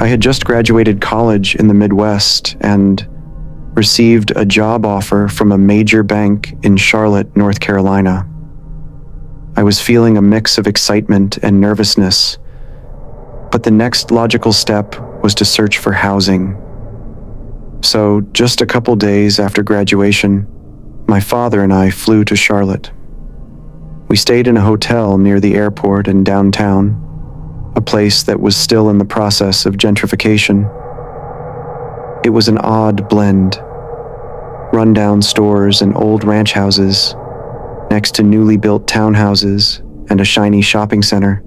I had just graduated college in the Midwest and received a job offer from a major bank in Charlotte, North Carolina. I was feeling a mix of excitement and nervousness, but the next logical step was to search for housing. So, just a couple days after graduation, my father and I flew to Charlotte. We stayed in a hotel near the airport in downtown, a place that was still in the process of gentrification. It was an odd blend. Rundown stores and old ranch houses, next to newly built townhouses and a shiny shopping center.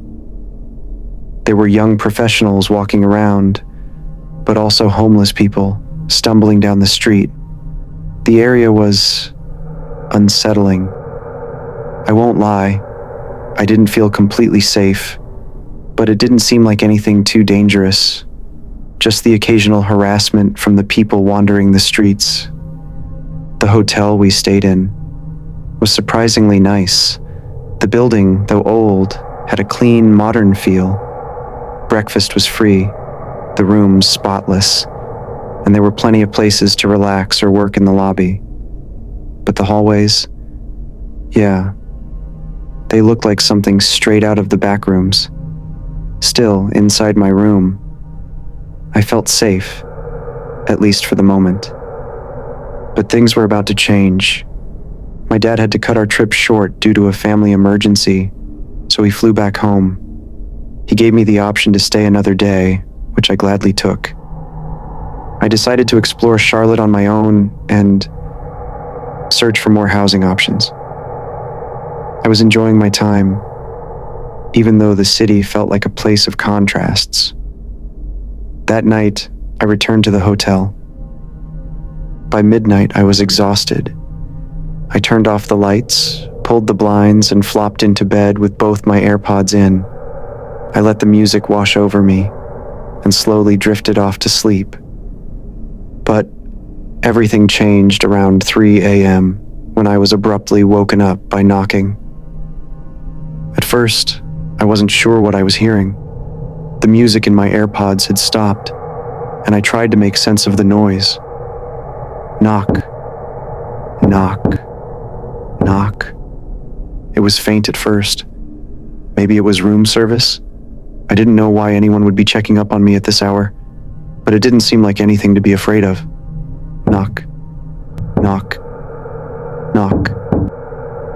There were young professionals walking around, but also homeless people stumbling down the street. The area was unsettling. I won't lie, I didn't feel completely safe, but it didn't seem like anything too dangerous. Just the occasional harassment from the people wandering the streets. The hotel we stayed in was surprisingly nice. The building, though old, had a clean, modern feel. Breakfast was free, the rooms spotless, and there were plenty of places to relax or work in the lobby. But the hallways, yeah, they looked like something straight out of the back rooms. Still, inside my room, I felt safe, at least for the moment. But things were about to change. My dad had to cut our trip short due to a family emergency, so he flew back home. He gave me the option to stay another day, which I gladly took. I decided to explore Charlotte on my own and search for more housing options. I was enjoying my time, even though the city felt like a place of contrasts. That night, I returned to the hotel. By midnight, I was exhausted. I turned off the lights, pulled the blinds, and flopped into bed with both my AirPods in. I let the music wash over me and slowly drifted off to sleep. But everything changed around 3 a.m. when I was abruptly woken up by knocking. At first, I wasn't sure what I was hearing. The music in my AirPods had stopped, and I tried to make sense of the noise. Knock, knock, knock. It was faint at first. Maybe it was room service? I didn't know why anyone would be checking up on me at this hour, but it didn't seem like anything to be afraid of. Knock, knock, knock.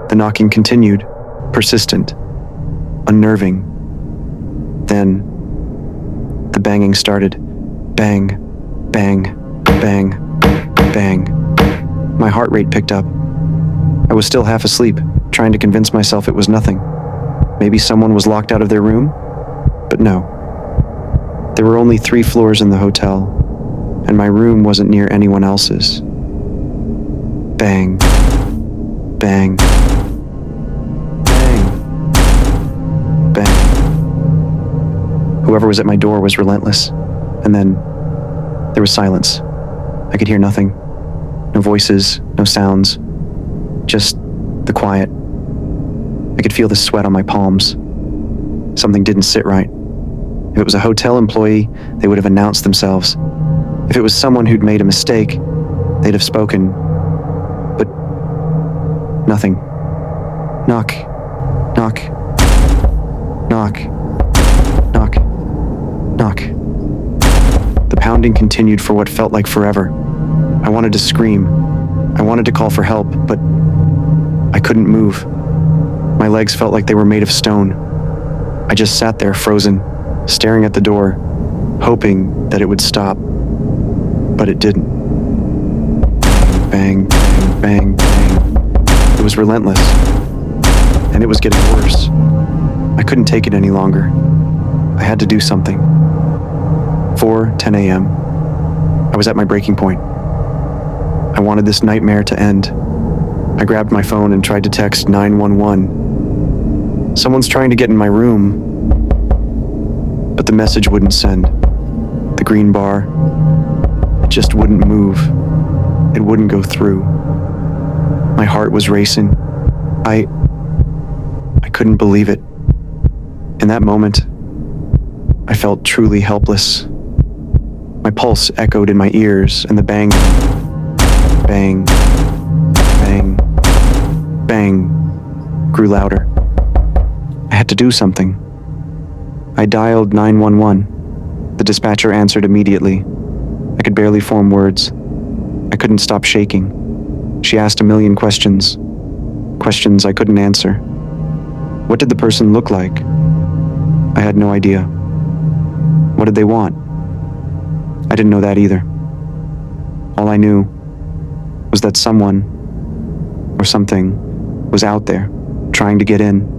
The knocking continued, persistent, unnerving. Then, the banging started. Bang, bang, bang, bang. My heart rate picked up. I was still half asleep, trying to convince myself it was nothing. Maybe someone was locked out of their room? But no. There were only 3 floors in the hotel, and my room wasn't near anyone else's. Bang, bang, bang, bang. Whoever was at my door was relentless, and then there was silence. I could hear nothing. No voices, no sounds, just the quiet. I could feel the sweat on my palms. Something didn't sit right. If it was a hotel employee, they would have announced themselves. If it was someone who'd made a mistake, they'd have spoken. But nothing. Knock, knock, knock, knock, knock. The pounding continued for what felt like forever. I wanted to scream. I wanted to call for help, but I couldn't move. My legs felt like they were made of stone. I just sat there frozen, staring at the door, hoping that it would stop. But it didn't. Bang, bang, bang, bang. It was relentless, and it was getting worse. I couldn't take it any longer. I had to do something. 4:10 a.m. I was at my breaking point. I wanted this nightmare to end. I grabbed my phone and tried to text 911. Someone's trying to get in my room, but the message wouldn't send. The green bar, it just wouldn't move. It wouldn't go through. My heart was racing. I couldn't believe it. In that moment, I felt truly helpless, My pulse echoed in my ears, and the bang, bang, bang, bang grew louder. I had to do something. I dialed 911. The dispatcher answered immediately. I could barely form words. I couldn't stop shaking. She asked a million questions. Questions I couldn't answer. What did the person look like? I had no idea. What did they want? I didn't know that either. All I knew was that someone or something was out there trying to get in.